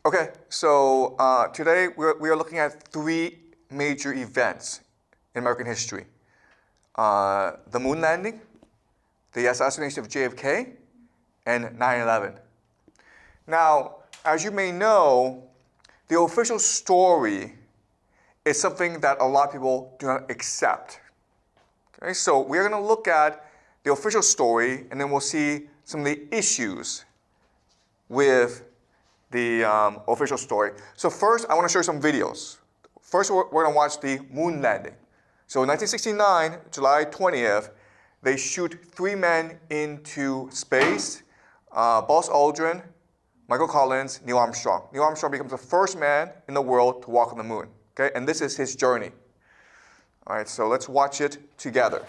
Okay, so today we are looking at three major events in American history. The moon landing, the assassination of JFK, and 9/11. Now, as you may know, the official story is something that a lot of people do not accept. Okay, so we're going to look at the official story, and then we'll see some of the issues with the official story. So first, I want to show you some videos. First, we're going to watch the moon landing. So in 1969, July 20th, they shoot three men into space, Buzz Aldrin, Michael Collins, Neil Armstrong. Neil Armstrong becomes the first man in the world to walk on the moon. Okay, and this is his journey. All right, so let's watch it together.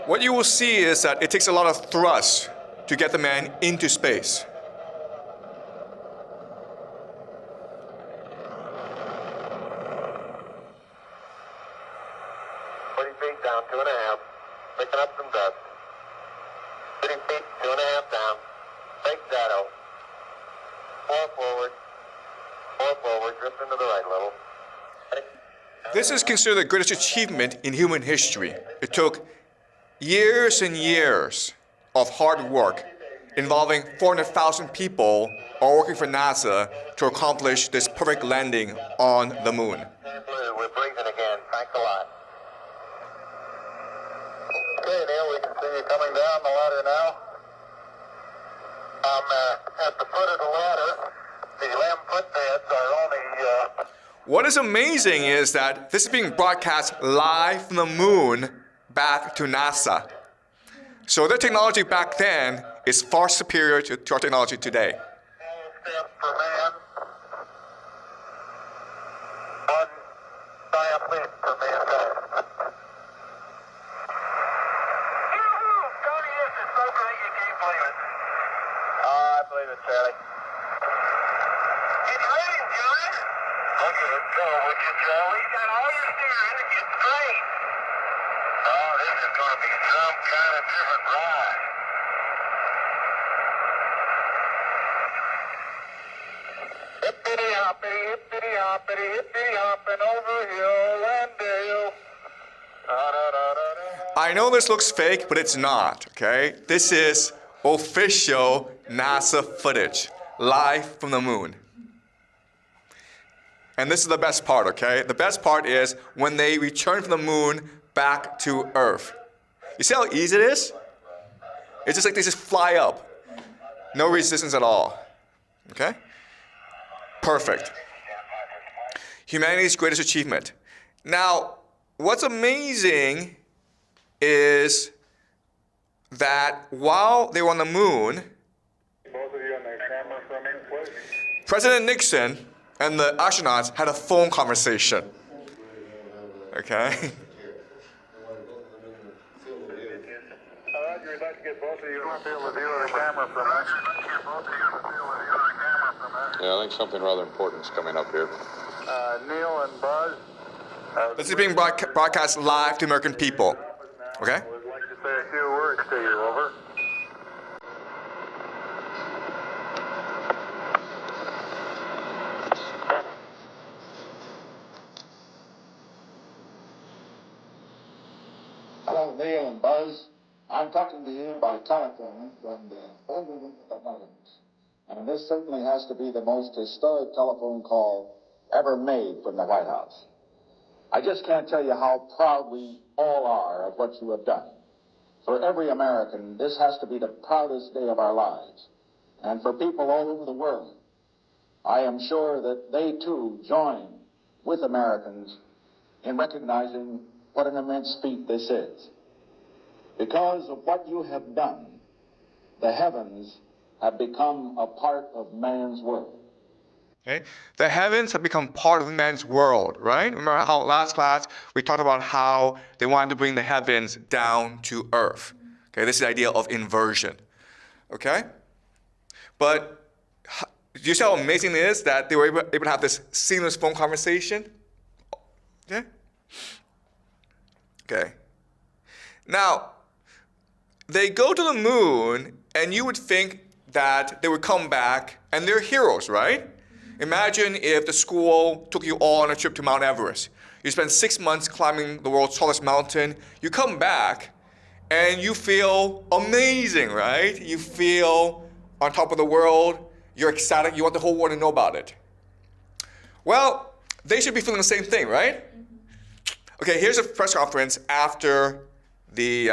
What you will see is that it takes a lot of thrust to get the man into space. 20 feet down, 2.5. Picking up some dust. 30 feet, 2.5 down. Big shadow. 4 forward, drift into the right a little. This is considered the greatest achievement in human history. It took years and years of hard work involving 400,000 people all working for NASA to accomplish this perfect landing on the moon. We're breathing again. Thanks a lot. Okay, Neil, we can see you coming down the ladder now. I'm at the foot of the ladder. The 11-foot beds are only... What is amazing is that this is being broadcast live from the moon back to NASA. So their technology back then is far superior to our technology today. 12 steps per man. 1 diaphragm per man. Tony, this is so great you can't believe it. I believe it, Charlie. It's raining, Johnny. Look at it go, would you, Charlie? You got all your steering to get straight. Oh, this is going to be some kind of different ride. Hippity hoppity, hippity hoppity, hippity hopping over hill and dale. I know this looks fake, but it's not, okay? This is official NASA footage, live from the moon. And this is the best part, okay? The best part is when they return from the moon back to Earth. You see how easy it is? It's just like they just fly up. No resistance at all, okay? Perfect. Humanity's greatest achievement. Now, what's amazing is that while they were on the moon, President Nixon and the astronauts had a phone conversation. Okay? We'd like to get both of you in the field of view of the camera from us. Yeah, I think something rather important is coming up here. Neil and Buzz. This is being broadcast live to American people. Okay? We'd like to say a few words to you, over. Hello, Neil and Buzz. I'm talking to you by telephone from the Oval of the Mountains. And this certainly has to be the most historic telephone call ever made from the White House. I just can't tell you how proud we all are of what you have done. For every American, this has to be the proudest day of our lives. And for people all over the world, I am sure that they too join with Americans in recognizing what an immense feat this is. Because of what you have done, the heavens have become a part of man's world. Okay? The heavens have become part of man's world, right? Remember how last class we talked about how they wanted to bring the heavens down to earth. Okay, this is the idea of inversion. Okay? But do you see how amazing it is that they were able to have this seamless phone conversation? Okay? Now, they go to the moon, and you would think that they would come back, and they're heroes, right? Imagine if the school took you all on a trip to Mount Everest. You spend 6 months climbing the world's tallest mountain. You come back, and you feel amazing, right? You feel on top of the world. You're ecstatic. You want the whole world to know about it. Well, they should be feeling the same thing, right? Okay, here's a press conference after the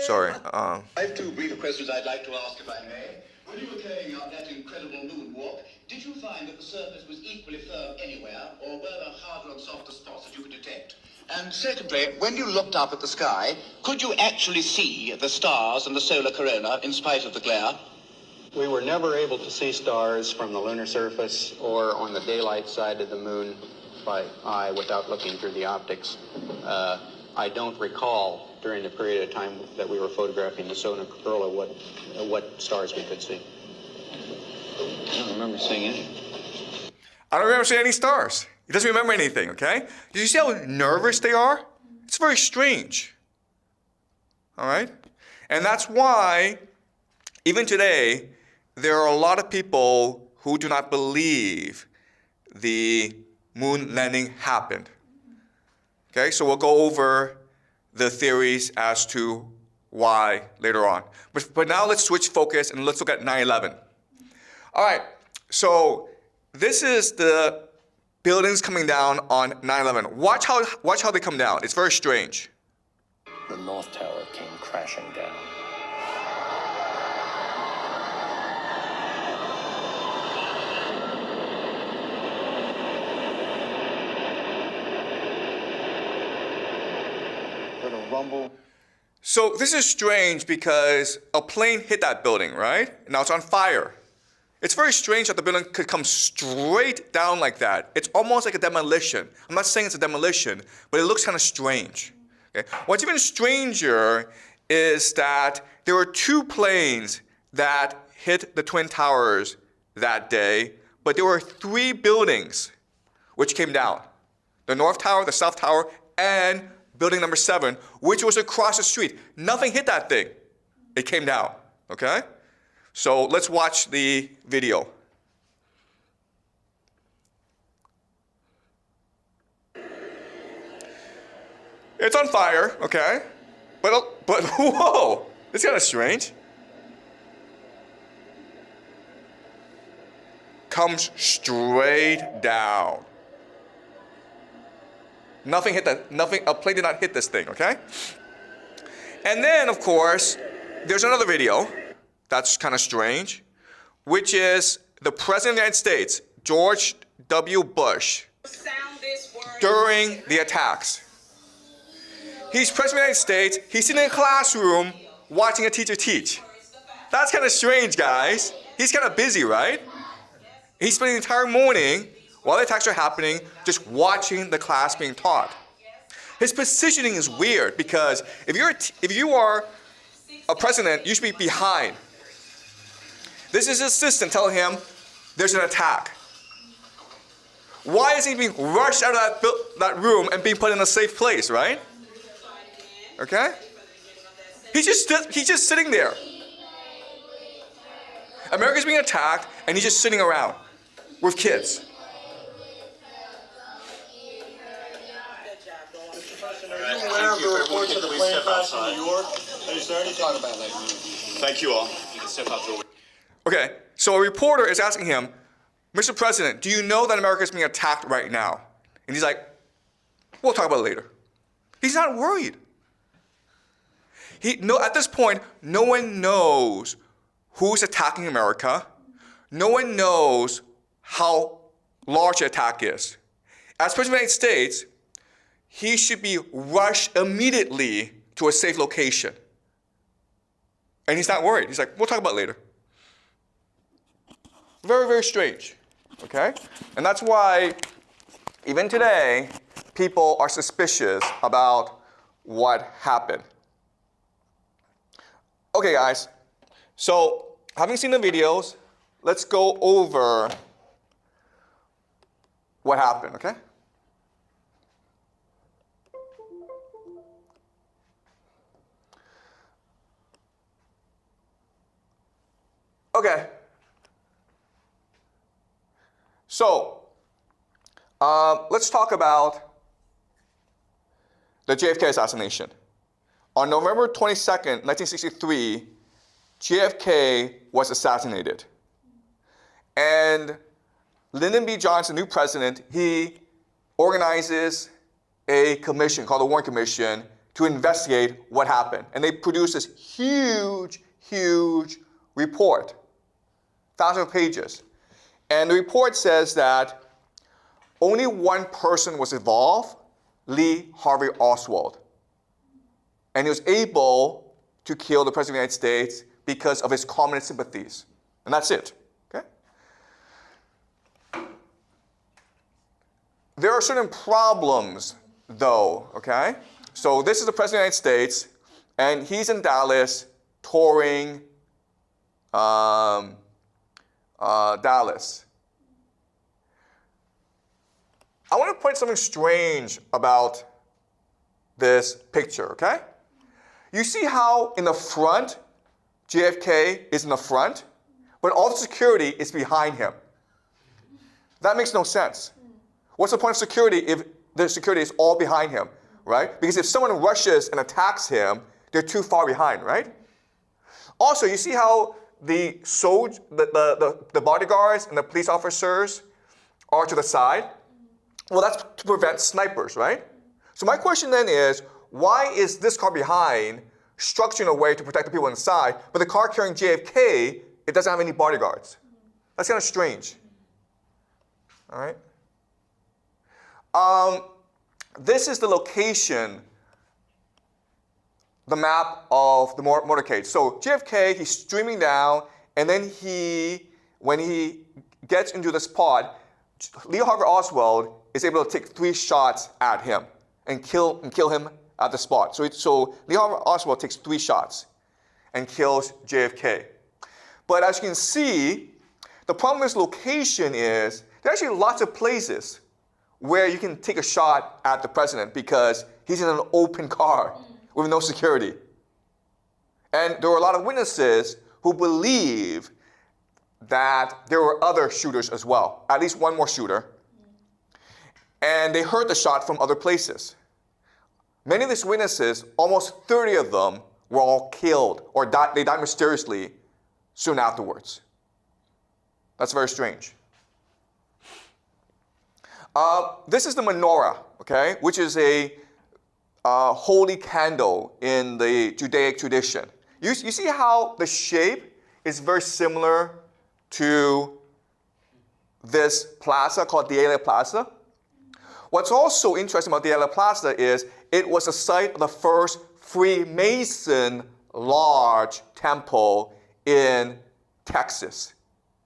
Sorry. I have two brief questions I'd like to ask, if I may. When you were carrying out that incredible moonwalk, did you find that the surface was equally firm anywhere, or were there harder and softer spots that you could detect? And secondly, when you looked up at the sky, could you actually see the stars and the solar corona in spite of the glare? We were never able to see stars from the lunar surface or on the daylight side of the moon by eye without looking through the optics. I don't recall during the period of time that we were photographing the solar corona what stars we could see. I don't remember seeing any. I don't remember seeing any stars. He doesn't remember anything, okay? Did you see how nervous they are? It's very strange. All right? And that's why, even today, there are a lot of people who do not believe the moon landing happened. Okay, so we'll go over the theories as to why later on. But now let's switch focus and let's look at 9/11. All right, so this is the buildings coming down on 9/11. Watch how they come down. It's very strange. The North Tower came crashing down. Rumble. So this is strange because a plane hit that building, right? Now it's on fire. It's very strange that the building could come straight down like that. It's almost like a demolition. I'm not saying it's a demolition, but it looks kind of strange. Okay? What's even stranger is that there were two planes that hit the Twin Towers that day, but there were three buildings which came down. The North Tower, the South Tower, and building number 7, which was across the street. Nothing hit that thing. It came down, okay? So let's watch the video. It's on fire, okay? But whoa, it's kind of strange. Comes straight down. Nothing hit that, a plane did not hit this thing, okay? And then, of course, there's another video that's kind of strange, which is the President of the United States, George W. Bush, during the attacks. He's President of the United States, he's sitting in a classroom watching a teacher teach. That's kind of strange, guys. He's kind of busy, right? He's spending the entire morning while the attacks are happening, just watching the class being taught. His positioning is weird because if you are a president, you should be behind. This is his assistant telling him there's an attack. Why is he being rushed out of that room and being put in a safe place, right? Okay? He's just sitting there. America's being attacked and he's just sitting around with kids. Aware of the reports of the plane crash in New York? Is there any talk about that? Thank you all. You can step out the way. Okay, so a reporter is asking him, Mr. President, do you know that America is being attacked right now? And he's like, we'll talk about it later. He's not worried. At this point, no one knows who's attacking America. No one knows how large the attack is. As President of the United States, he should be rushed immediately to a safe location. And he's not worried. He's like, we'll talk about it later. Very, very strange, okay? And that's why, even today, people are suspicious about what happened. Okay, guys, So, having seen the videos, let's go over what happened, okay? Okay. So, let's talk about the JFK assassination. On November 22nd, 1963, JFK was assassinated. And Lyndon B. Johnson, new president, he organizes a commission called the Warren Commission to investigate what happened. And they produce this huge, huge report, thousands of pages. And the report says that only one person was involved, Lee Harvey Oswald. And he was able to kill the President of the United States because of his communist sympathies. And that's it, okay? There are certain problems, though, okay? So this is the President of the United States, and he's in Dallas touring Dallas. I want to point something strange about this picture, okay? You see how in the front, JFK is in the front, but all the security is behind him. That makes no sense. What's the point of security if the security is all behind him, right? Because if someone rushes and attacks him, they're too far behind, right? Also, you see how the bodyguards and the police officers are to the side? Well, that's to prevent snipers, right? So my question then is, why is this car behind structured in a way to protect the people inside, but the car carrying JFK, it doesn't have any bodyguards? That's kind of strange. All right? This is the location, the map of the motorcade. So JFK, he's streaming down, and then when he gets into the spot, Lee Harvey Oswald is able to take 3 shots at him and kill him at the spot. So Lee Harvey Oswald takes 3 shots and kills JFK. But as you can see, the problem with this location is there are actually lots of places where you can take a shot at the president because he's in an open car with no security. And there were a lot of witnesses who believe that there were other shooters as well, at least one more shooter. And they heard the shot from other places. Many of these witnesses, almost 30 of them, were all killed or they died mysteriously soon afterwards. That's very strange. This is the menorah, okay, which is a holy candle in the Judaic tradition. You see how the shape is very similar to this plaza called Dealey Plaza? What's also interesting about Dealey Plaza is it was the site of the first Freemason large temple in Texas.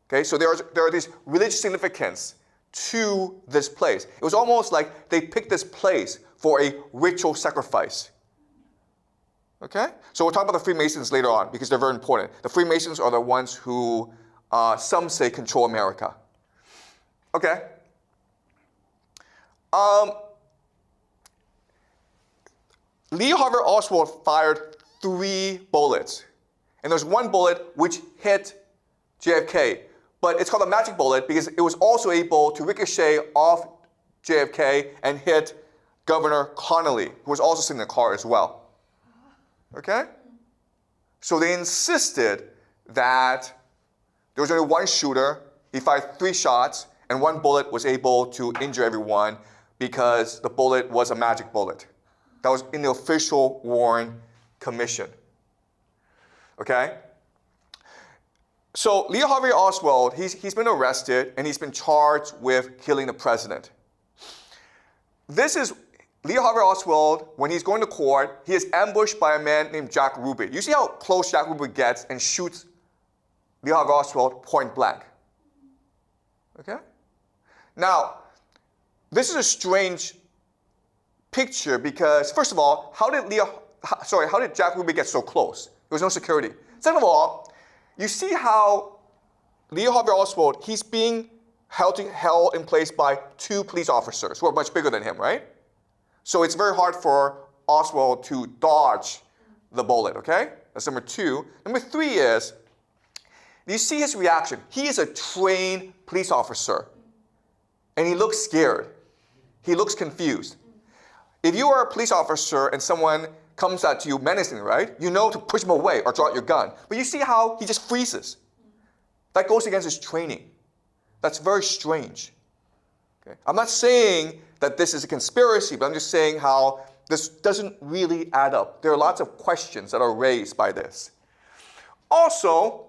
Okay, so there are these religious significance to this place. It was almost like they picked this place for a ritual sacrifice. Okay? So we'll talk about the Freemasons later on because they're very important. The Freemasons are the ones who some say control America. Okay? Lee Harvey Oswald fired 3 bullets. And there's 1 bullet which hit JFK. But it's called a magic bullet because it was also able to ricochet off JFK and hit Governor Connolly, who was also sitting in the car as well. Okay? So they insisted that there was only 1 shooter. He fired 3 shots, and 1 bullet was able to injure everyone because the bullet was a magic bullet. That was in the official Warren Commission. Okay? So Lee Harvey Oswald, he's been arrested and he's been charged with killing the president. This is Lee Harvey Oswald, when he's going to court, he is ambushed by a man named Jack Ruby. You see how close Jack Ruby gets and shoots Lee Harvey Oswald point blank. Okay? Now, this is a strange picture because, first of all, how did Jack Ruby get so close? There was no security. Second of all, you see how Lee Harvey Oswald, he's being held in place by 2 police officers who are much bigger than him, right? So it's very hard for Oswald to dodge the bullet, okay? That's number 2. Number 3 is, you see his reaction. He is a trained police officer, and he looks scared. He looks confused. If you are a police officer and someone comes at you menacingly, right? You know to push him away or draw out your gun. But you see how he just freezes. That goes against his training. That's very strange. Okay? I'm not saying that this is a conspiracy, but I'm just saying how this doesn't really add up. There are lots of questions that are raised by this. Also,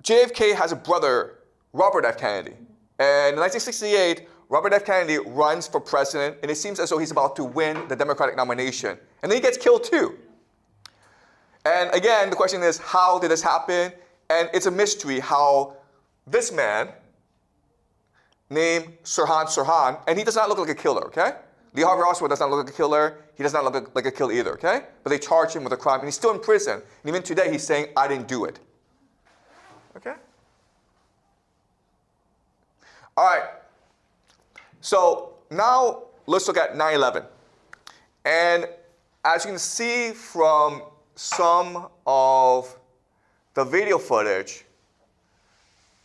JFK has a brother, Robert F. Kennedy. And in 1968, Robert F. Kennedy runs for president, and it seems as though he's about to win the Democratic nomination. And then he gets killed too. And again, the question is, how did this happen? And it's a mystery how this man, named Sirhan, and he does not look like a killer, okay? Lee Harvey Oswald does not look like a killer. He does not look like a killer either, okay? But they charge him with a crime, and he's still in prison. And even today, he's saying, I didn't do it. Okay? All right. So now let's look at 9/11. And as you can see from some of the video footage,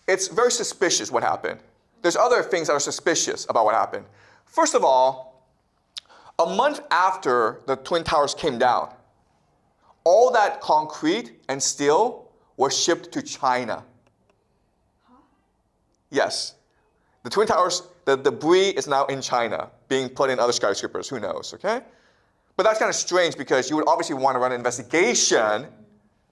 it's very suspicious what happened. There's other things that are suspicious about what happened. First of all, a month after the Twin Towers came down, all that concrete and steel was shipped to China. Yes. The Twin Towers, the debris is now in China, being put in other skyscrapers. Who knows, okay? But that's kind of strange because you would obviously want to run an investigation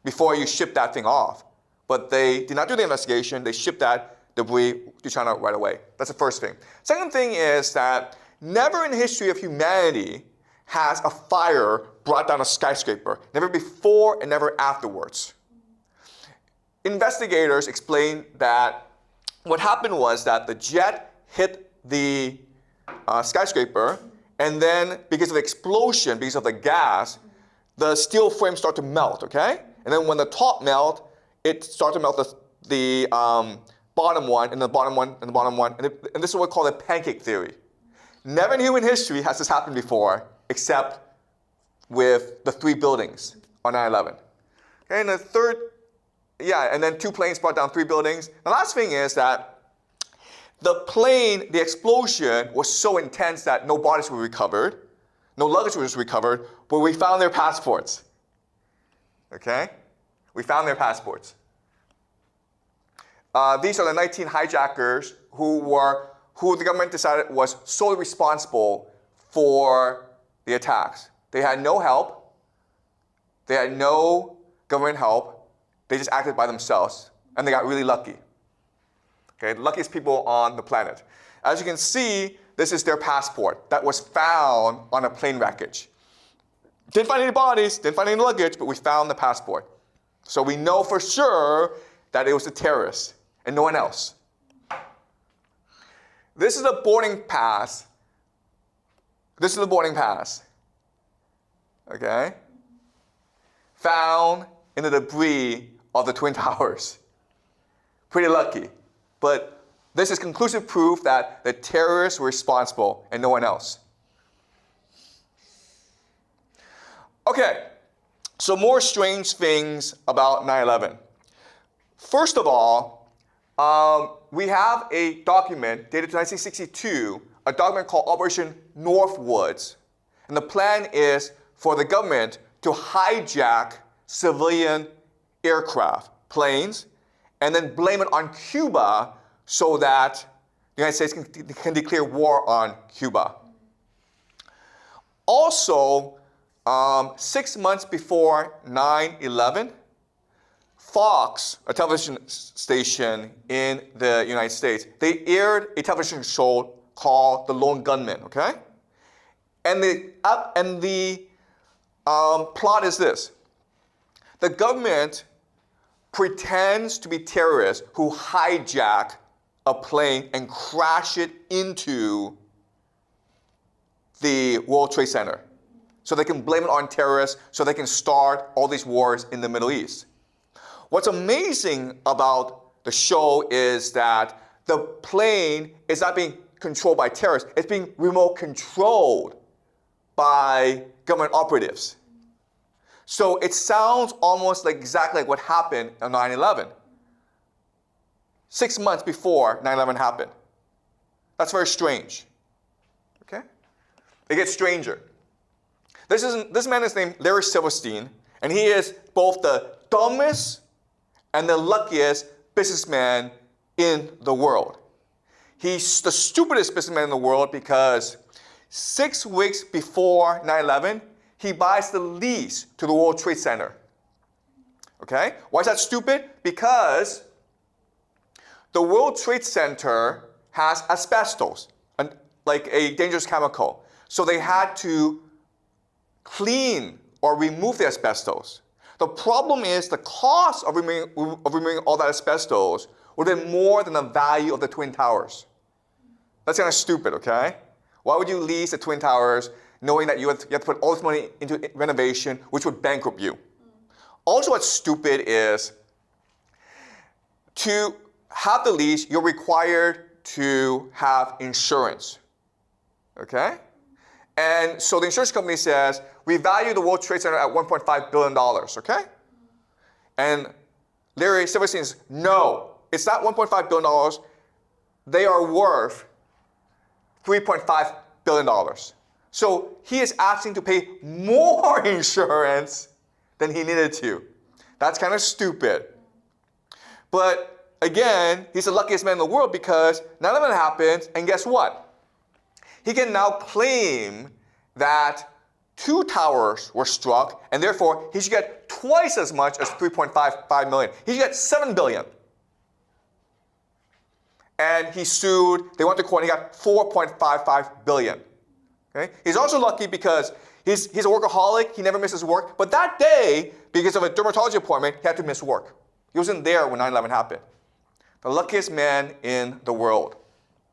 before you ship that thing off. But they did not do the investigation. They shipped that debris to China right away. That's the first thing. Second thing is that never in the history of humanity has a fire brought down a skyscraper. Never before and never afterwards. Investigators explained that what happened was that the jet hit the skyscraper, and then because of the explosion, because of the gas, the steel frame started to melt, okay? And then when the top melt, it started to melt the bottom one, and the bottom one, and the bottom one, and this is what we call the pancake theory. Never in human history has this happened before, except with the 3 buildings on 9/11. Okay, and the third, and then 2 planes brought down 3 buildings. The last thing is that the plane, the explosion was so intense that no bodies were recovered, no luggage was recovered, but we found their passports. Okay? We found their passports. These are the 19 hijackers who the government decided was solely responsible for the attacks. They had no help. They had no government help. They just acted by themselves, and they got really lucky. Okay, the luckiest people on the planet. As you can see, this is their passport that was found on a plane wreckage. Didn't find any bodies, didn't find any luggage, but we found the passport. So we know for sure that it was a terrorist and no one else. This is a boarding pass. This is the boarding pass. Okay? Found in the debris of the Twin Towers. Pretty lucky. But this is conclusive proof that the terrorists were responsible and no one else. Okay, so more strange things about 9/11. First of all, we have a document dated to 1962, a document called Operation Northwoods. And the plan is for the government to hijack civilian aircraft, planes, and then blame it on Cuba so that the United States can declare war on Cuba. Also, 6 months before 9/11, Fox, a television station in the United States, they aired a television show called The Lone Gunman, okay? And the plot is this. The government pretends to be terrorists who hijack a plane and crash it into the World Trade Center. so they can blame it on terrorists, so they can start all these wars in the Middle East. What's amazing about the show is that the plane is not being controlled by terrorists, it's being remote controlled by government operatives. So it sounds almost like exactly like what happened on 9/11. 6 months before 9/11 happened. That's very strange. Okay? It gets stranger. This man is named Larry Silverstein, and he is both the dumbest and the luckiest businessman in the world. He's the stupidest businessman in the world because 6 weeks before 9/11, he buys the lease to the World Trade Center. Okay? Why is that stupid? Because the World Trade Center has asbestos, like a dangerous chemical. So they had to clean or remove the asbestos. The problem is the cost of removing all that asbestos would have been more than the value of the Twin Towers. That's kind of stupid, okay? Why would you lease the Twin Towers knowing that you have to put all this money into renovation, which would bankrupt you? Also, what's stupid is to have the lease, you're required to have insurance, okay? And so the insurance company says, we value the World Trade Center at $1.5 billion, okay? And Larry Silverstein says, no, it's not $1.5 billion. They are worth $3.5 billion. So he is asking to pay more insurance than he needed to. That's kind of stupid. But again, he's the luckiest man in the world because 9/11 happens, and guess what? He can now claim that 2 towers were struck, and therefore he should get twice as much as $3.55 million. He should get $7 billion. And he sued, they went to court, and he got $4.55 billion. Okay? He's also lucky because he's a workaholic, he never misses work, but that day, because of a dermatology appointment, he had to miss work. He wasn't there when 9/11 happened. The luckiest man in the world.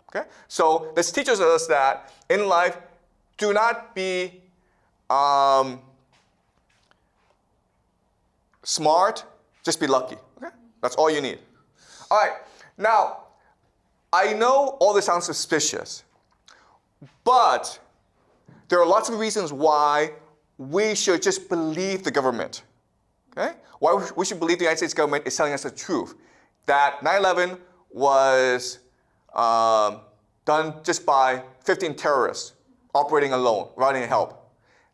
Okay? So this teaches us that in life, do not be smart, just be lucky. Okay? That's all you need. All right, now, I know all this sounds suspicious, but there are lots of reasons why we should just believe the government. Okay? Why we should believe the United States government is telling us the truth. That 9/11 was done just by 15 terrorists operating alone, without any help.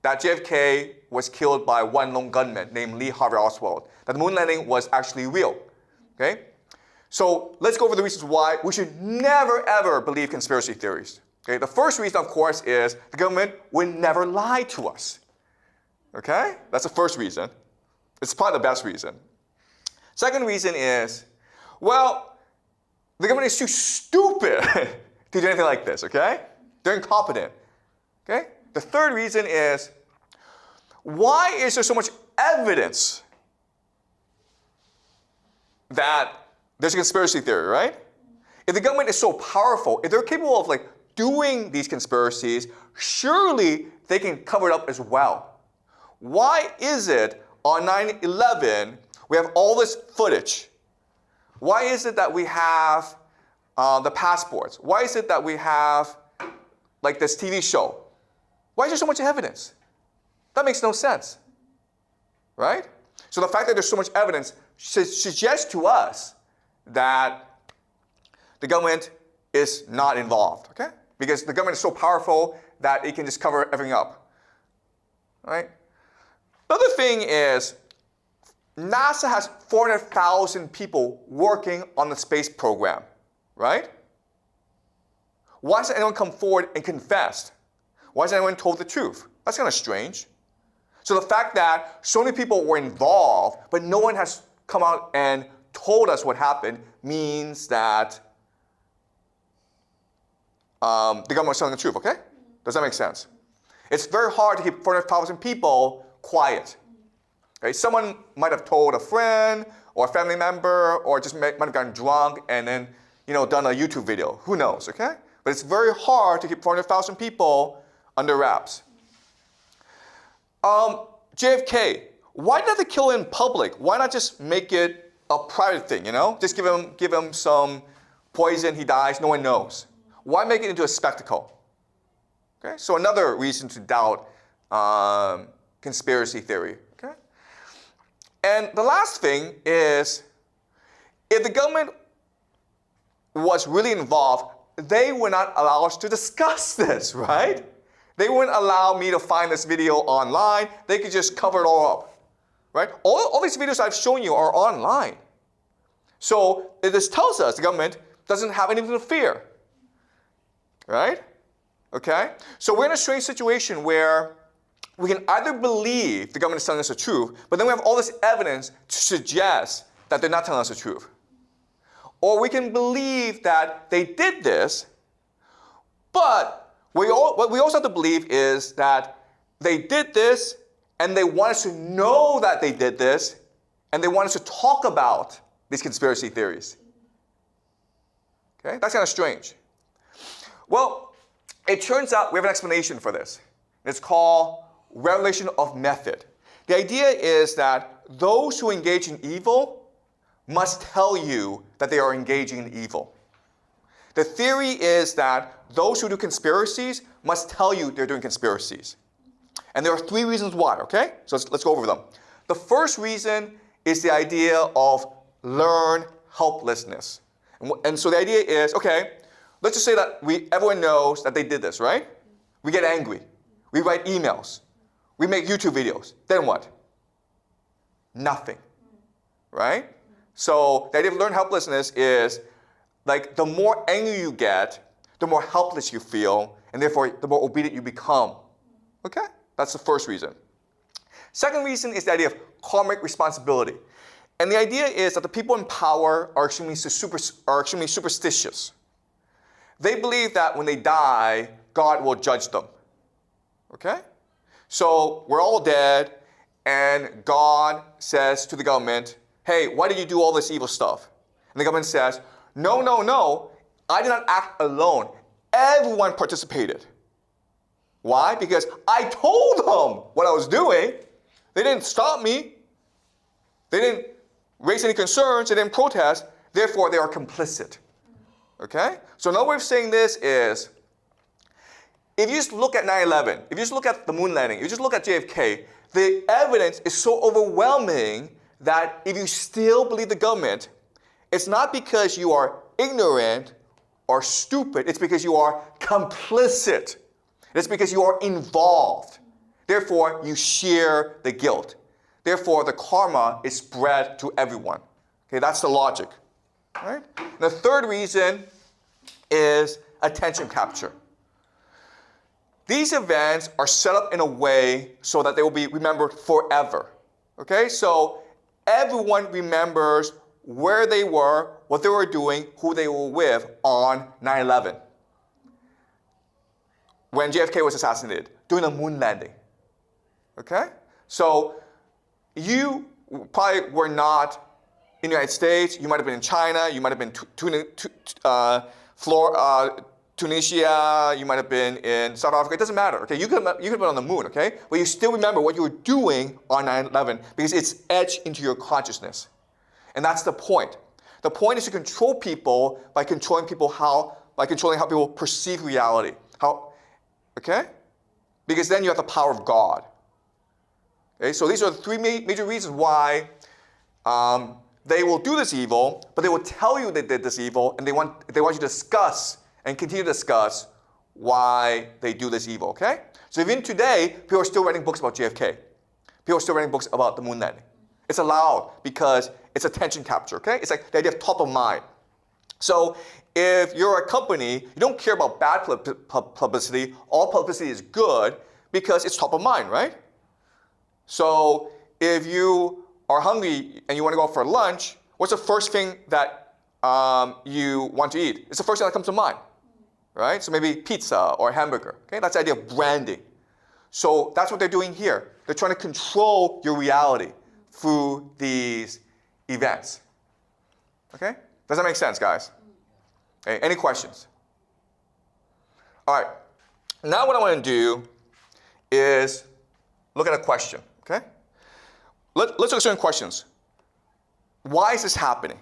That JFK was killed by one lone gunman named Lee Harvey Oswald. That the moon landing was actually real. Okay? So let's go over the reasons why we should never ever believe conspiracy theories. Okay? The first reason, of course, is the government would never lie to us. Okay? That's the first reason. It's probably the best reason. Second reason is, well, the government is too stupid to do anything like this, okay? They're incompetent, okay? The third reason is, why is there so much evidence that there's a conspiracy theory, right? If the government is so powerful, if they're capable of like doing these conspiracies, surely they can cover it up as well. Why is it on 9/11 we have all this footage? Why is it that we have the passports? Why is it that we have like this TV show? Why is there so much evidence? That makes no sense, right? So the fact that there's so much evidence suggests to us that the government is not involved, okay? Because the government is so powerful that it can just cover everything up, right? The other thing is, NASA has 400,000 people working on the space program, right? Why hasn't anyone come forward and confessed? Why hasn't anyone told the truth? That's kind of strange. So the fact that so many people were involved, but no one has come out and told us what happened, means that the government was telling the truth, okay? Does that make sense? It's very hard to keep 400,000 people quiet. Okay? Someone might have told a friend or a family member or just might have gotten drunk and then done a YouTube video. Who knows, okay? But it's very hard to keep 400,000 people under wraps. JFK, why did they kill him in public? Why not just make it a private thing, you know? Just give him some poison, he dies, no one knows. Why make it into a spectacle? Okay, so another reason to doubt conspiracy theory. Okay? And the last thing is, if the government was really involved, they would not allow us to discuss this, right? They wouldn't allow me to find this video online. They could just cover it all up, right? All these videos I've shown you are online. So this tells us the government doesn't have anything to fear, right? Okay? So we're in a strange situation where we can either believe the government is telling us the truth, but then we have all this evidence to suggest that they're not telling us the truth. Or we can believe that they did this, but what we also have to believe is that they did this and they want us to know that they did this and they want us to talk about these conspiracy theories. Okay? That's kind of strange. Well, it turns out we have an explanation for this. It's called revelation of method. The idea is that those who engage in evil must tell you that they are engaging in evil. The theory is that those who do conspiracies must tell you they're doing conspiracies. And there are 3 reasons why, okay? So let's go over them. The first reason is the idea of learned helplessness. And so the idea is, okay, let's just say that everyone knows that they did this, right? We get angry. We write emails. We make YouTube videos. Then what? Nothing, right? So the idea of learned helplessness is like the more angry you get, the more helpless you feel, and therefore the more obedient you become. Okay? That's the first reason. Second reason is the idea of karmic responsibility. And the idea is that the people in power are extremely superstitious. They believe that when they die, God will judge them. Okay? So we're all dead, and God says to the government, hey, why did you do all this evil stuff? And the government says, no, no, no, I did not act alone. Everyone participated. Why? Because I told them what I was doing. They didn't stop me. They didn't raise any concerns. They didn't protest. Therefore, they are complicit. Okay? So another way of saying this is, if you just look at 9/11, if you just look at the moon landing, if you just look at JFK, the evidence is so overwhelming that if you still believe the government, it's not because you are ignorant or stupid, it's because you are complicit. It's because you are involved. Therefore, you share the guilt. Therefore, the karma is spread to everyone. Okay, that's the logic. All right? And the third reason is attention capture. These events are set up in a way so that they will be remembered forever. Okay, so everyone remembers where they were, what they were doing, who they were with on 9/11. When JFK was assassinated, during the moon landing. Okay? So you probably were not in the United States, you might have been in China, you might have been Tunisia, you might have been in South Africa, it doesn't matter, okay? You could have been on the moon, okay? But you still remember what you were doing on 9/11 because it's etched into your consciousness. And that's the point. The point is to control people by controlling how people perceive reality. Okay? Because then you have the power of God. Okay? So these are the 3 major reasons why they will do this evil, but they will tell you they did this evil, and they want you to discuss and continue to discuss why they do this evil, okay? So even today, people are still writing books about JFK. People are still writing books about the moon landing. It's allowed because it's attention capture, okay? It's like the idea of top of mind. So if you're a company, you don't care about bad publicity. All publicity is good because it's top of mind, right? So if you are hungry and you want to go out for lunch, what's the first thing that you want to eat? It's the first thing that comes to mind, right? So maybe pizza or hamburger, okay? That's the idea of branding. So that's what they're doing here. They're trying to control your reality through these events, okay? Does that make sense, guys? Okay, any questions? All right, now what I want to do is look at a question, okay? Let's look at certain questions. Why is this happening?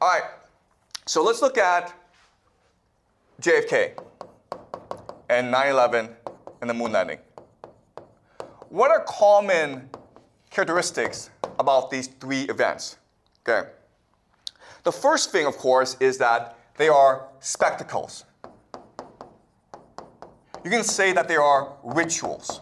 All right, so let's look at JFK and 9/11 and the moon landing. What are common characteristics about these three events? Okay. The first thing, of course, is that they are spectacles. You can say that they are rituals.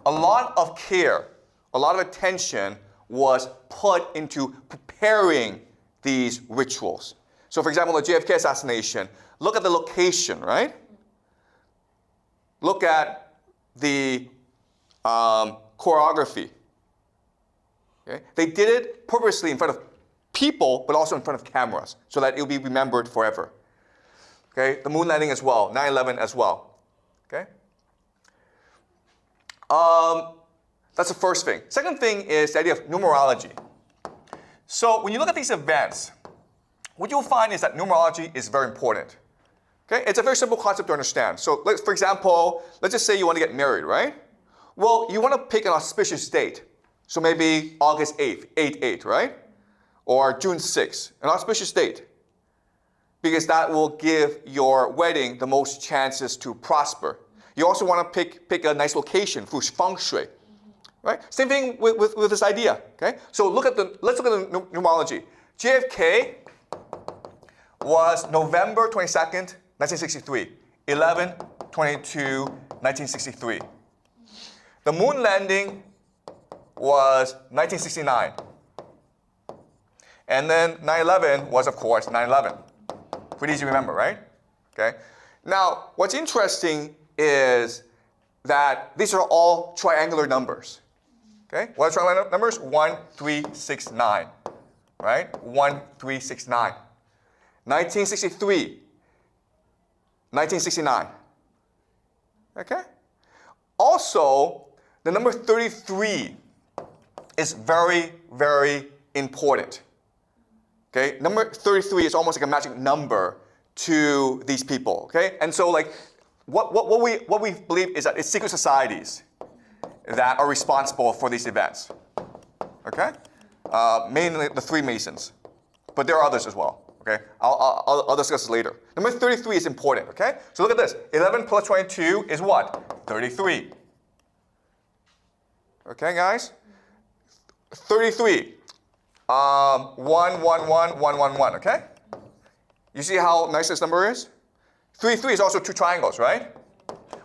A lot of care, a lot of attention was put into preparing these rituals. So for example, the JFK assassination, look at the location, right? Look at the choreography. Okay? They did it purposely in front of people, but also in front of cameras, so that it will be remembered forever. Okay? The moon landing as well, 9/11 as well. Okay? That's the first thing. Second thing is the idea of numerology. So when you look at these events, what you'll find is that numerology is very important. Okay? It's a very simple concept to understand. So for example, let's just say you want to get married, right? Well, you want to pick an auspicious date. So maybe August 8th, 8/8, right? Or June 6th, an auspicious date. Because that will give your wedding the most chances to prosper. You also want to pick a nice location for feng shui. Right? Same thing with this idea. Okay? So let's look at the numerology. JFK was November 22nd, 1963. 11/22/1963. The moon landing was 1969. And then 9/11 was, of course, 9/11. Pretty easy to remember, right? Okay. Now, what's interesting is that these are all triangular numbers. Okay. What are triangular numbers? 1, 3, 6, 9. Right? 1, 3, 6, 9. 1963. 1969. Okay. Also, the number 33 is very, very important. Okay, number 33 is almost like a magic number to these people. Okay, and so like what we believe is that it's secret societies that are responsible for these events. Okay, mainly the Freemasons, but there are others as well. Okay, I'll discuss this later. Number 33 is important. Okay, so look at this. 11 plus 22 is what? 33. Okay, guys. 33. 1, 1, 1, 1, 1, 1, okay? You see how nice this number is? 3, 3 is also two triangles, right?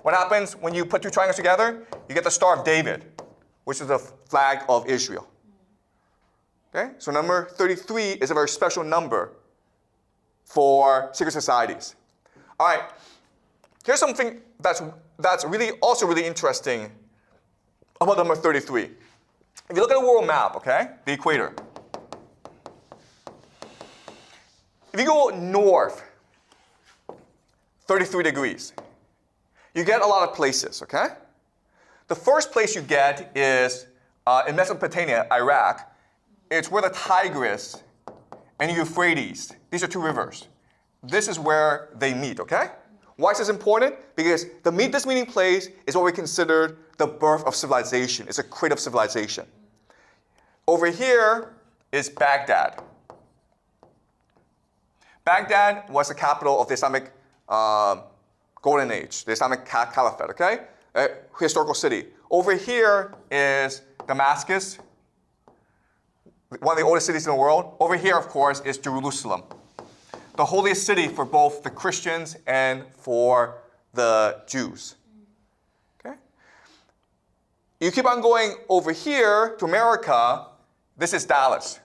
What happens when you put two triangles together? You get the Star of David, which is the flag of Israel. Okay? So number 33 is a very special number for secret societies. All right. Here's something that's really also really interesting about number 33. If you look at the world map, okay, the equator. If you go north 33 degrees, you get a lot of places, okay? The first place you get is in Mesopotamia, Iraq. It's where the Tigris and Euphrates, these are two rivers. This is where they meet, okay? Why is this important? Because this meeting place is what we consider the birth of civilization. It's a crate of civilization. Over here is Baghdad. Baghdad was the capital of the Islamic Golden Age, the Islamic Caliphate, okay? A historical city. Over here is Damascus, one of the oldest cities in the world. Over here, of course, is Jerusalem, the holiest city for both the Christians and for the Jews. Okay? You keep on going over here to America. This is Dallas.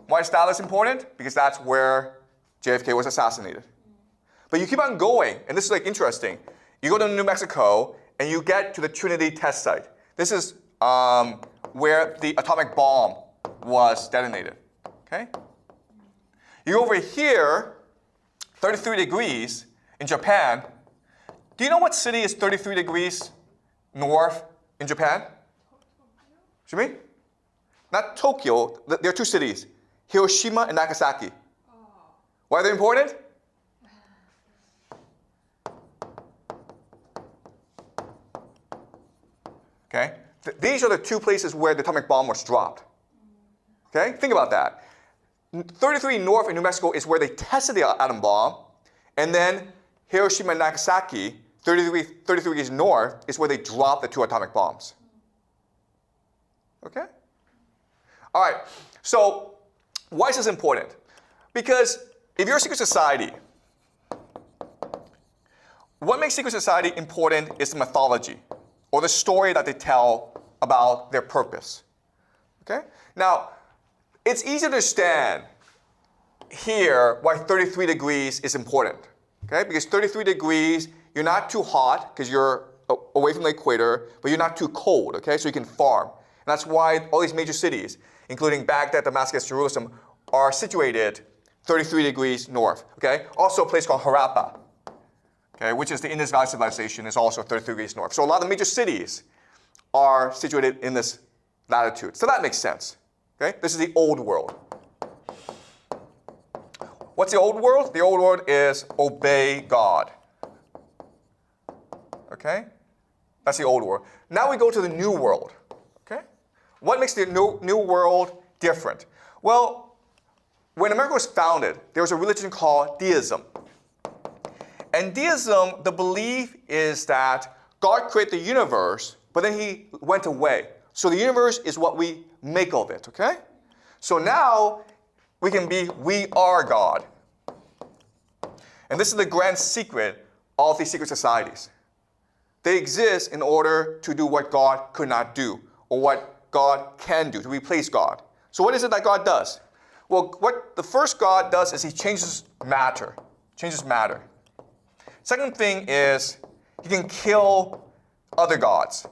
Why is Dallas important? Because that's where JFK was assassinated. But you keep on going, and this is like interesting. You go to New Mexico, and you get to the Trinity test site. This is where the atomic bomb was detonated. Okay? You go over here, 33 degrees in Japan. Do you know what city is 33 degrees north in Japan? Shimi? Not Tokyo. There are two cities, Hiroshima and Nagasaki. Why are they important? Okay? These are the two places where the atomic bomb was dropped. Okay? Think about that. 33 north in New Mexico is where they tested the atom bomb, and then Hiroshima and Nagasaki, 33 degrees north, is where they dropped the two atomic bombs. Okay? All right. So why is this important? Because if you're a secret society, what makes secret society important is the mythology, or the story that they tell about their purpose. Okay? Now, it's easy to understand here why 33 degrees is important. Okay? Because 33 degrees, you're not too hot because you're away from the equator, but you're not too cold, okay? So you can farm. And that's why all these major cities, including Baghdad, Damascus, Jerusalem, are situated 33 degrees north, okay? Also a place called Harappa, okay, which is the Indus Valley civilization, is also 33 degrees north. So a lot of major cities are situated in this latitude. So that makes sense, okay? This is the old world. What's the old world? The old world is obey God. Okay? That's the old world. Now we go to the new world. Okay? What makes the new world different? Well, when America was founded, there was a religion called deism. And deism, the belief is that God created the universe, but then he went away. So the universe is what we make of it, okay? So now we can be, we are God. And this is the grand secret of these secret societies. They exist in order to do what God could not do, or what God can do, to replace God. So what is it that God does? Well, what the first God does is he changes matter. Second thing is he can kill other gods.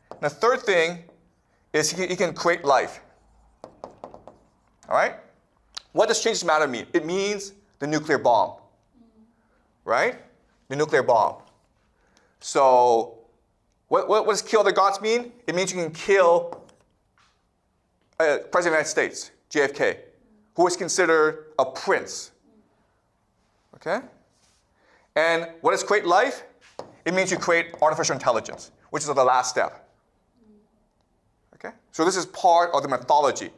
And the third thing is he can create life. All right? What does changes matter mean? It means the nuclear bomb. Right? The nuclear bomb. So what does kill other gods mean? It means you can kill President of the United States, JFK, who was considered a prince. Okay? And what does create life? It means you create artificial intelligence, which is the last step. Okay? So this is part of the mythology.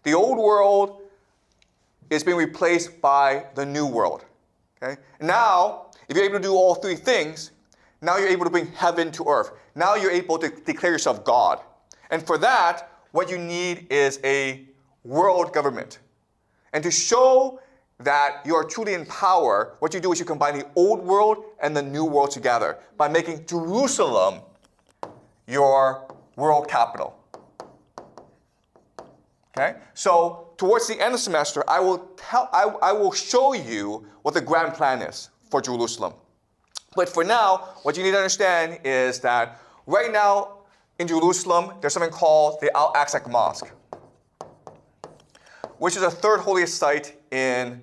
The old world is being replaced by the new world. Okay? Now, if you're able to do all three things, now you're able to bring heaven to earth. Now you're able to declare yourself God. And for that, what you need is a world government. And to show that you are truly in power, what you do is you combine the old world and the new world together by making Jerusalem your world capital. Okay? So towards the end of the semester, I will show you what the grand plan is for Jerusalem. But for now, what you need to understand is that right now in Jerusalem, there's something called the Al-Aqsa Mosque, which is the third holiest site in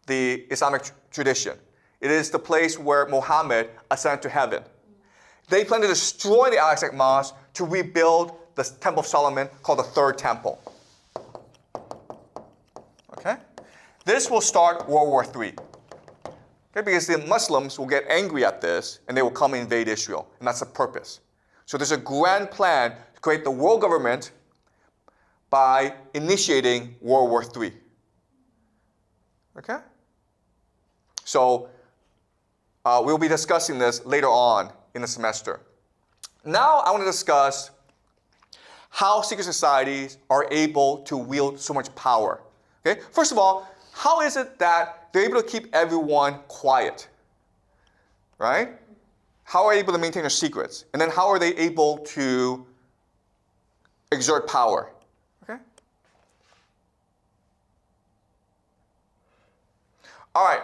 the Islamic tradition. It is the place where Muhammad ascended to heaven. They plan to destroy the Al-Aqsa Mosque to rebuild the Temple of Solomon, called the Third Temple. Okay? This will start World War III. Okay, because the Muslims will get angry at this and they will come and invade Israel. And that's the purpose. So there's a grand plan to create the world government by initiating World War III. Okay? So we'll be discussing this later on in the semester. Now I want to discuss how secret societies are able to wield so much power. Okay? First of all, how is it that they're able to keep everyone quiet? Right? How are they able to maintain their secrets? And then how are they able to exert power? Okay? All right.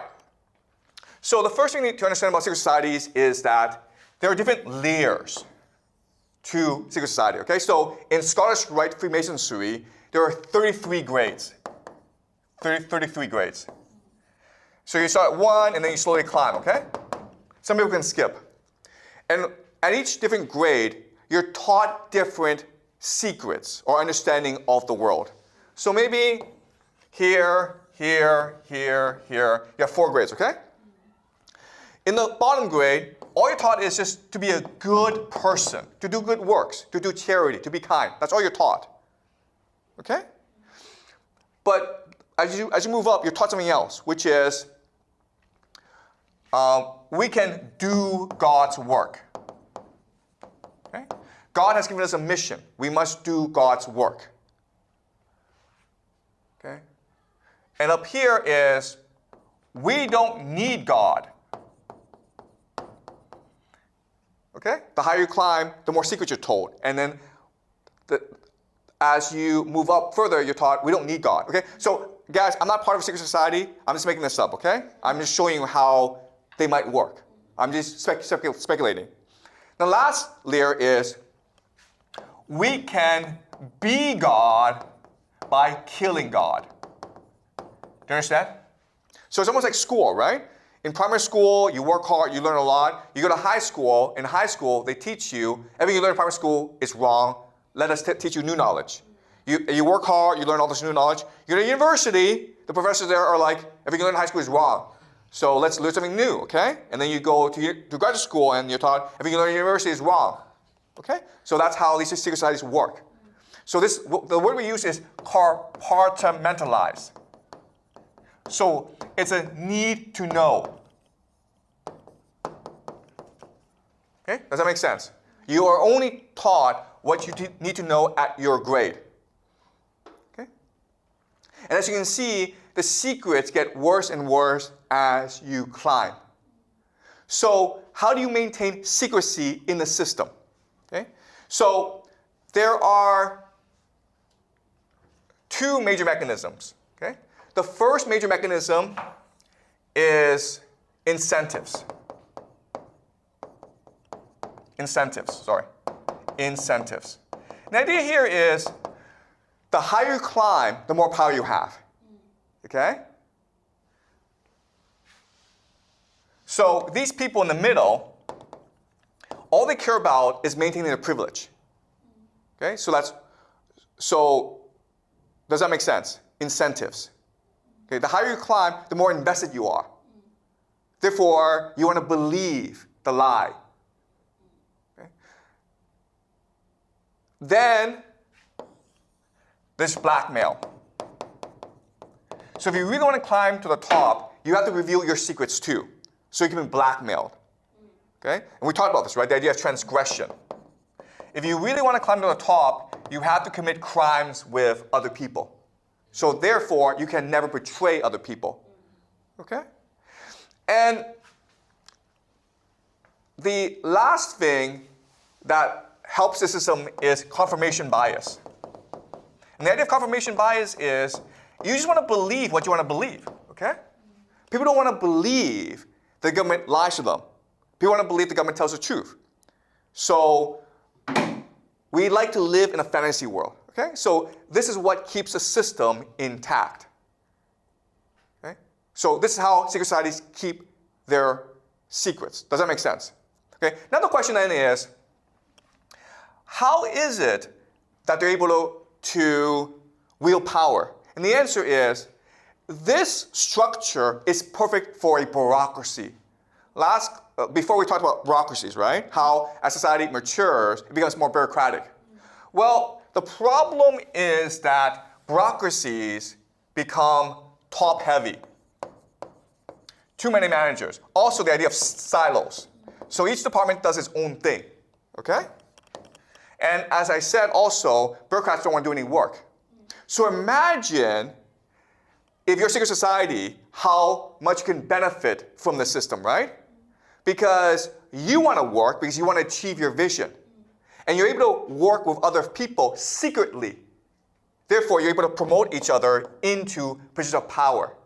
So the first thing you need to understand about secret societies is that there are different layers to secret society. Okay? So in Scottish Rite Freemasonry, there are 33 grades. 33 grades. So you start at 1 and then you slowly climb, okay? Some people can skip. And at each different grade, you're taught different secrets or understanding of the world. So maybe here, here, here, here. You have 4 grades, okay? In the bottom grade, all you're taught is just to be a good person, to do good works, to do charity, to be kind. That's all you're taught. Okay? But as you move up, you're taught something else, which is we can do God's work. Okay? God has given us a mission. We must do God's work. Okay? And up here is we don't need God. Okay? The higher you climb, the more secrets you're told. And then as you move up further, you're taught we don't need God. Okay? So guys, I'm not part of a secret society. I'm just making this up, okay? I'm just showing you how they might work. I'm just speculating. The last layer is we can be God by killing God. Do you understand? So it's almost like school, right? In primary school, you work hard, you learn a lot. You go to high school. In high school, they teach you, everything you learn in primary school is wrong. Let us teach you new knowledge. You work hard, you learn all this new knowledge. You go to university, the professors there are like, everything you learn in high school is wrong. So let's learn something new, okay? And then you go to graduate school and you're taught, everything you learn in university is wrong. Okay? So that's how these secret societies work. So the word we use is compartmentalize. So it's a need to know. Okay? Does that make sense? You are only taught what you need to know at your grade. Okay? And as you can see, the secrets get worse and worse as you climb. So how do you maintain secrecy in the system? Okay? So there are 2 major mechanisms. Okay? The first major mechanism is incentives. Incentives. The idea here is the higher you climb, the more power you have. Okay? So these people in the middle, all they care about is maintaining their privilege. Okay? So does that make sense? Incentives. Okay? The higher you climb, the more invested you are. Therefore, you want to believe the lie. Okay? Then there's blackmail. So if you really want to climb to the top, you have to reveal your secrets too. So you can be blackmailed. Okay? And we talked about this, right? The idea of transgression. If you really want to climb to the top, you have to commit crimes with other people. So therefore, you can never betray other people. Okay? And the last thing that helps the system is confirmation bias. And the idea of confirmation bias is you just want to believe what you want to believe. Okay? People don't want to believe the government lies to them. People want to believe the government tells the truth. So we like to live in a fantasy world. Okay? So this is what keeps the system intact. Okay? So this is how secret societies keep their secrets. Does that make sense? Okay? Now the question then is, how is it that they're able to wield power? And the answer is, this structure is perfect for a bureaucracy. Before we talked about bureaucracies, right? How as society matures, it becomes more bureaucratic. Well, the problem is that bureaucracies become top-heavy. Too many managers. Also, the idea of silos. So each department does its own thing. Okay? And as I said also, bureaucrats don't want to do any work. So imagine if you're a secret society, how much you can benefit from the system, right? Because you want to work because you want to achieve your vision. And you're able to work with other people secretly. Therefore, you're able to promote each other into positions of power.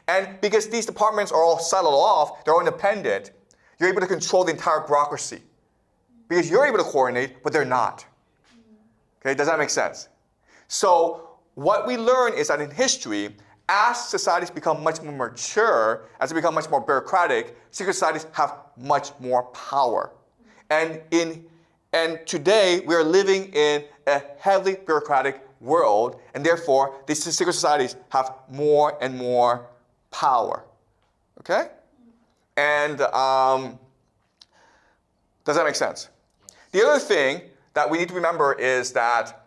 And because these departments are all siloed off, they're all independent, you're able to control the entire bureaucracy. Because you're able to coordinate, but they're not. Okay, does that make sense? So what we learn is that in history, as societies become much more mature, as they become much more bureaucratic, secret societies have much more power. And today, we are living in a heavily bureaucratic world, and therefore these secret societies have more and more power. Okay? And does that make sense? The other thing that we need to remember is that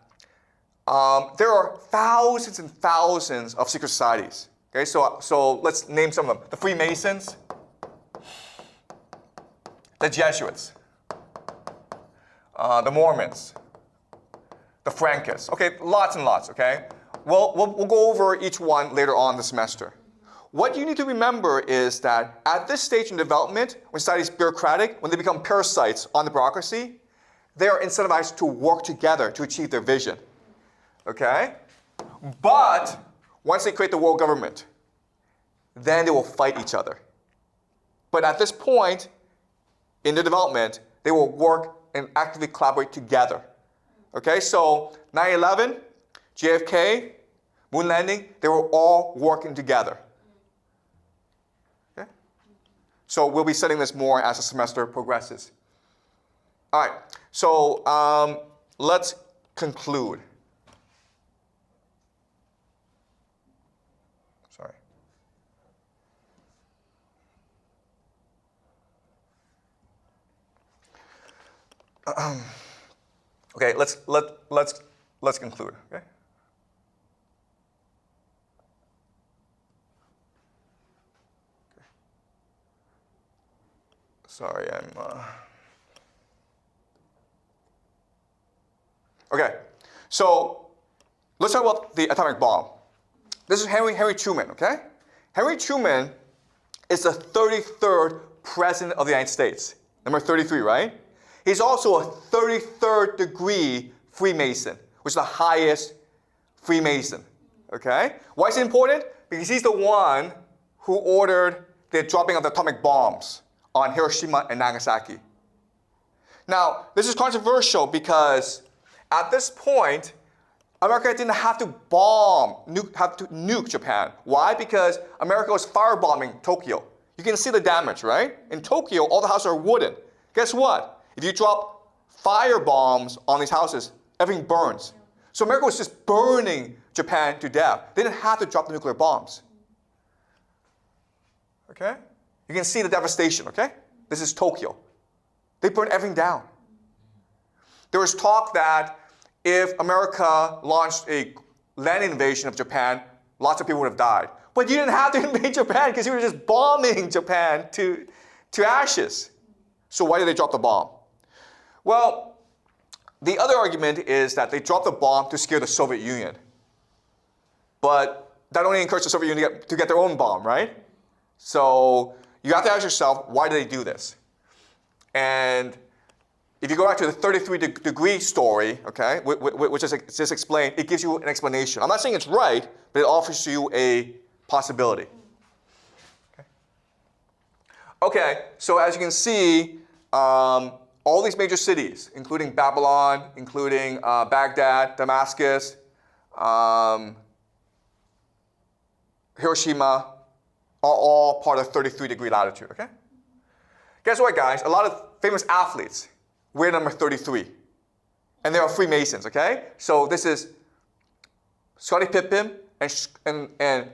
there are thousands and thousands of secret societies. Okay, so let's name some of them. The Freemasons, the Jesuits, the Mormons, the Frankists. Okay, lots and lots, okay? We'll go over each one later on this semester. What you need to remember is that at this stage in development, when society is bureaucratic, when they become parasites on the bureaucracy, they are incentivized to work together to achieve their vision. Okay? But once they create the world government, then they will fight each other. But at this point in their development, they will work and actively collaborate together. Okay, so 9/11, JFK, moon landing, they were all working together. Okay? So we'll be studying this more as the semester progresses. All right, so let's conclude. Sorry. Okay, let's conclude. Okay. Sorry, Okay, so let's talk about the atomic bomb. This is Henry Truman, okay? Henry Truman is the 33rd president of the United States. Number 33, right? He's also a 33rd degree Freemason, which is the highest Freemason, okay? Why is it important? Because he's the one who ordered the dropping of the atomic bombs on Hiroshima and Nagasaki. Now, this is controversial because at this point, America didn't have to nuke Japan. Why? Because America was firebombing Tokyo. You can see the damage, right? In Tokyo, all the houses are wooden. Guess what? If you drop fire bombs on these houses, everything burns. So America was just burning Japan to death. They didn't have to drop the nuclear bombs. Okay? You can see the devastation, okay? This is Tokyo. They burned everything down. There was talk that if America launched a land invasion of Japan, lots of people would have died. But you didn't have to invade Japan because you were just bombing Japan to ashes. So why did they drop the bomb? Well, the other argument is that they dropped the bomb to scare the Soviet Union. But that only encouraged the Soviet Union to get their own bomb, right? So you have to ask yourself, why did they do this? And if you go back to the 33-degree story, okay, which is just explained, it gives you an explanation. I'm not saying it's right, but it offers you a possibility. Okay, so as you can see, all these major cities, including Babylon, including Baghdad, Damascus, Hiroshima, are all part of 33-degree latitude, okay? Guess what, guys? A lot of famous athletes we're number 33. And they are Freemasons, okay? So this is Scottie Pippen and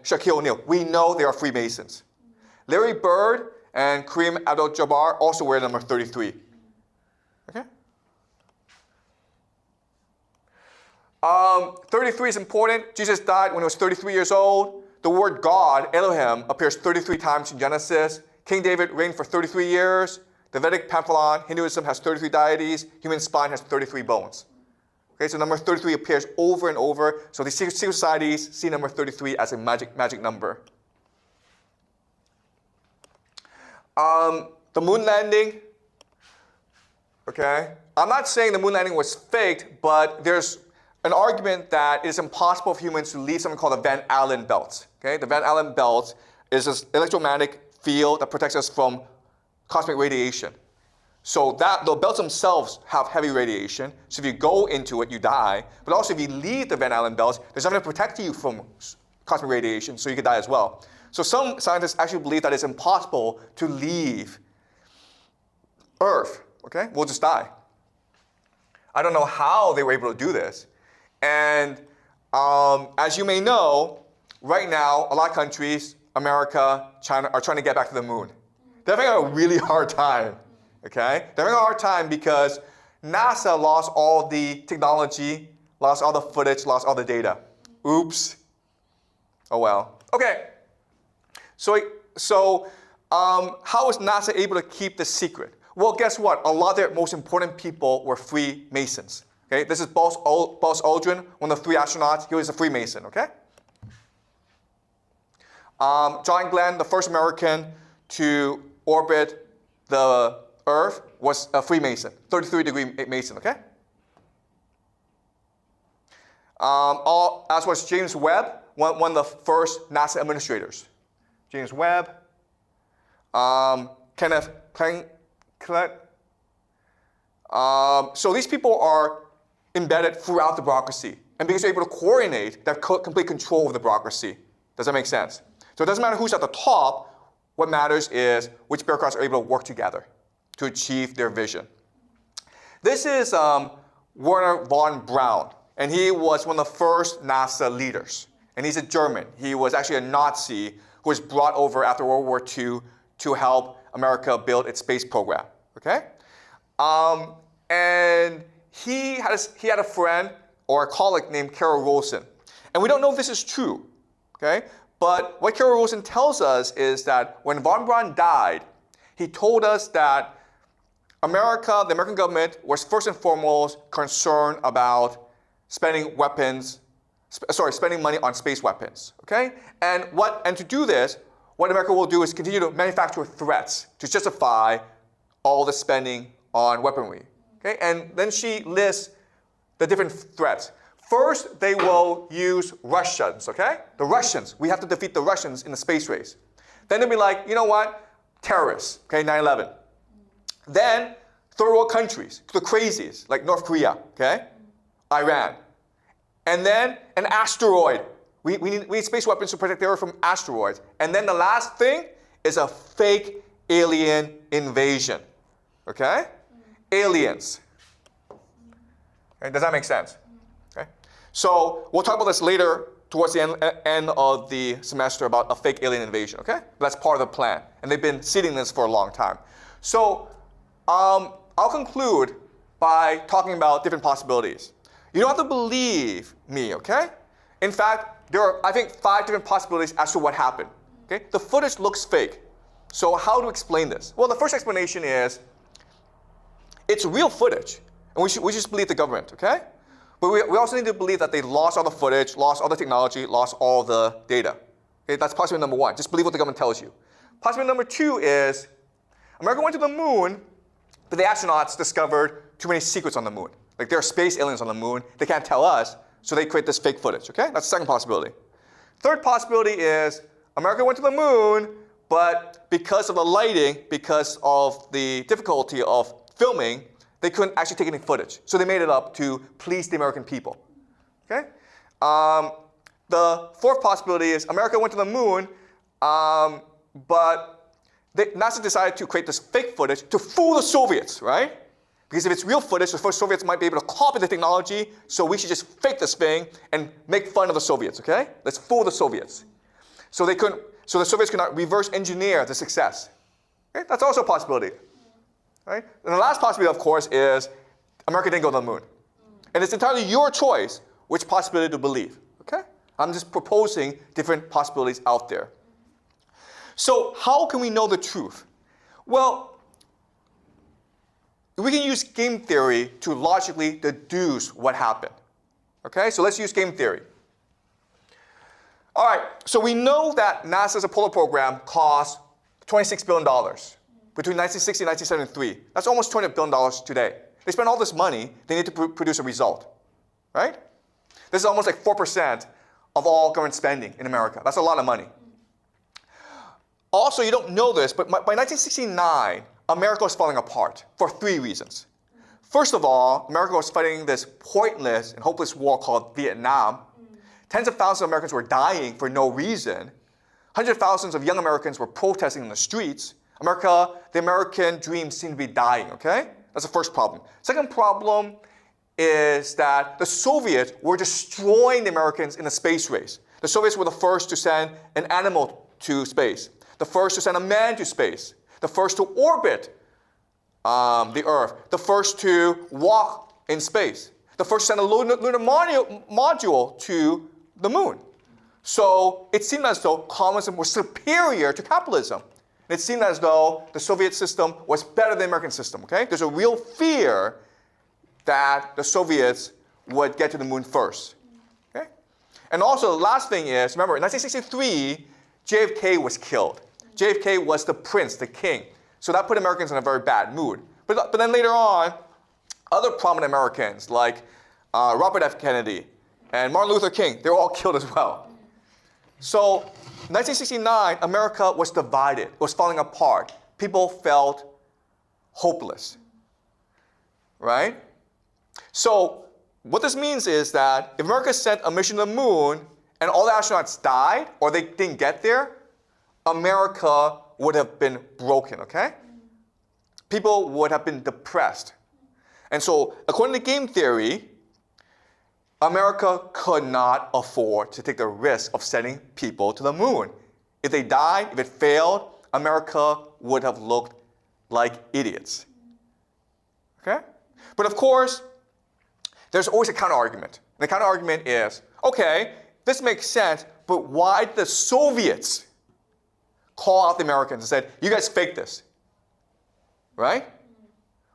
Shaquille O'Neal. We know they are Freemasons. Larry Bird and Kareem Abdul-Jabbar also wear number 33. Okay? 33 is important. Jesus died when he was 33 years old. The word God, Elohim, appears 33 times in Genesis. King David reigned for 33 years. The Vedic pantheon, Hinduism, has 33 deities. Human spine has 33 bones. Okay, so number 33 appears over and over. So the secret societies see number 33 as a magic number. The moon landing. Okay, I'm not saying the moon landing was faked, but there's an argument that it is impossible for humans to leave something called the Van Allen belt. Okay, the Van Allen belt is this electromagnetic field that protects us from cosmic radiation. So that the belts themselves have heavy radiation. So if you go into it, you die. But also if you leave the Van Allen belts, there's nothing to protect you from cosmic radiation, so you could die as well. So some scientists actually believe that it's impossible to leave Earth. Okay, we'll just die. I don't know how they were able to do this. And as you may know, right now, a lot of countries, America, China, are trying to get back to the moon. They're having a really hard time, okay? They're having a hard time because NASA lost all the technology, lost all the footage, lost all the data. Oops. Oh well. Okay. So how was NASA able to keep this secret? Well, guess what? A lot of their most important people were Freemasons. Okay, this is Buzz Aldrin, one of the 3 astronauts. He was a Freemason. Okay. John Glenn, the first American to orbit the Earth, was a Freemason, 33-degree Mason. Okay. As was James Webb, one of the first NASA administrators. James Webb, Kenneth Klett. So these people are embedded throughout the bureaucracy. And because they're able to coordinate, they have complete control of the bureaucracy. Does that make sense? So it doesn't matter who's at the top. What matters is which bureaucrats are able to work together to achieve their vision. This is Werner von Braun. And he was one of the first NASA leaders. And he's a German. He was actually a Nazi who was brought over after World War II to help America build its space program. Okay? And he had a friend or a colleague named Carol Rosen. And we don't know if this is true. Okay? But what Carol Rosen tells us is that when von Braun died, he told us that America, the American government, was first and foremost concerned about spending money on space weapons, okay? And to do this, what America will do is continue to manufacture threats to justify all the spending on weaponry, okay? And then she lists the different threats. First, they will use Russians, okay? The Russians, we have to defeat the Russians in the space race. Then they'll be like, you know what? Terrorists, okay, 9/11. Then, third world countries, the crazies, like North Korea, okay? Iran. And then an asteroid. We need space weapons to protect the Earth from asteroids. And then the last thing is a fake alien invasion. Okay? Aliens. Okay, does that make sense? Okay. So we'll talk about this later towards the end of the semester about a fake alien invasion. Okay? That's part of the plan. And they've been seeding this for a long time. So I'll conclude by talking about different possibilities. You don't have to believe me, okay? In fact, there are, I think, 5 different possibilities as to what happened. Okay? The footage looks fake. So how to explain this? Well, the first explanation is it's real footage. And we just believe the government, okay? But we also need to believe that they lost all the footage, lost all the technology, lost all the data. Okay? That's possibility number 1. Just believe what the government tells you. Possibility number 2 is America went to the moon, but the astronauts discovered too many secrets on the moon. Like there are space aliens on the moon. They can't tell us, so they create this fake footage, okay? That's the second possibility. Third possibility is America went to the moon, but because of the lighting, because of the difficulty of filming, they couldn't actually take any footage. So they made it up to please the American people, okay? The fourth possibility is America went to the moon, but NASA decided to create this fake footage to fool the Soviets, right? Because if it's real footage, the first Soviets might be able to copy the technology, so we should just fake this thing and make fun of the Soviets, okay? Let's fool the Soviets. So the Soviets could not reverse engineer the success. Okay? That's also a possibility. Right? And the last possibility, of course, is America didn't go to the moon. And it's entirely your choice which possibility to believe, okay? I'm just proposing different possibilities out there. So how can we know the truth? Well, we can use game theory to logically deduce what happened. Okay, so let's use game theory. All right, so we know that NASA's Apollo program cost $26 billion between 1960 and 1973. That's almost $200 billion today. They spent all this money, they need to produce a result, right? This is almost like 4% of all government spending in America. That's a lot of money. Also, you don't know this, but by 1969, America was falling apart for 3 reasons. First of all, America was fighting this pointless and hopeless war called Vietnam. Tens of thousands of Americans were dying for no reason. Hundreds of thousands of young Americans were protesting in the streets. The American dream seemed to be dying, okay? That's the first problem. Second problem, is that the Soviets were destroying the Americans in the space race. The Soviets were the first to send an animal to space, the first to send a man to space, the first to orbit the Earth, the first to walk in space, the first to send a lunar module to the moon. So it seemed as though communism was superior to capitalism. It seemed as though the Soviet system was better than the American system, okay? There's a real fear that the Soviets would get to the moon first, okay? And also the last thing is, remember, in 1963, JFK was killed. JFK was the prince, the king. So that put Americans in a very bad mood. But then later on, other prominent Americans like Robert F. Kennedy and Martin Luther King, they were all killed as well. So 1969, America was divided. It was falling apart. People felt hopeless, right? So what this means is that if America sent a mission to the moon and all the astronauts died or they didn't get there, America would have been broken, okay? People would have been depressed. And so according to game theory, America could not afford to take the risk of sending people to the moon. If they died, if it failed, America would have looked like idiots. Okay? But of course, there's always a counter-argument. And the counter-argument is, okay, this makes sense, but why did the Soviets call out the Americans and said, you guys faked this? Right?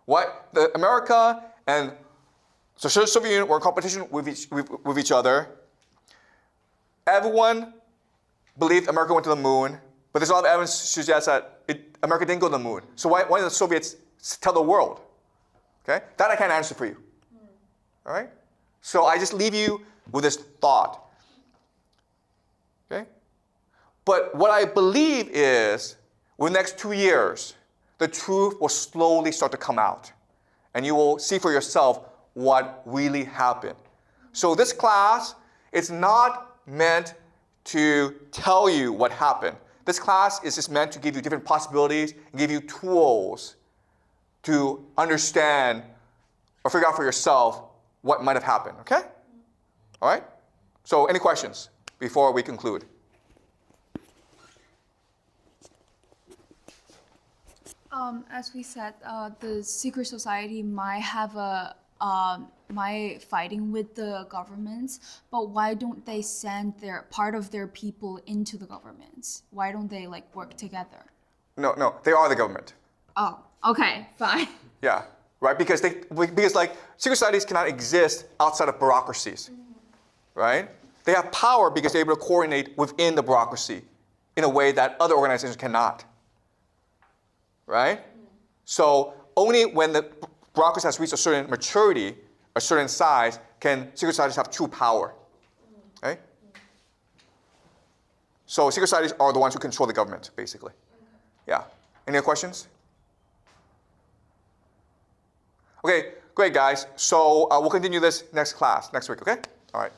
What? America and the Soviet Union were in competition with each other. Everyone believed America went to the moon, but there's a lot of evidence to suggest that America didn't go to the moon. So why did the Soviets tell the world? Okay? That I can't answer for you. All right? So I just leave you with this thought. Okay? But what I believe is, within the next 2 years, the truth will slowly start to come out. And you will see for yourself what really happened. So this class is not meant to tell you what happened. This class is just meant to give you different possibilities and give you tools to understand or figure out for yourself what might have happened, okay? All right? So any questions before we conclude? As we said, the secret society might have might fighting with the governments, but why don't they send part of their people into the governments? Why don't they work together? No, they are the government. Oh, okay, fine. Yeah, right. Because secret societies cannot exist outside of bureaucracies, right? They have power because they're able to coordinate within the bureaucracy in a way that other organizations cannot, right? So only when the bureaucracy has reached a certain maturity, a certain size, can secret societies have true power, right? So secret societies are the ones who control the government, basically. Yeah. Any other questions? Okay, great, guys. So we'll continue this next week, okay? All right.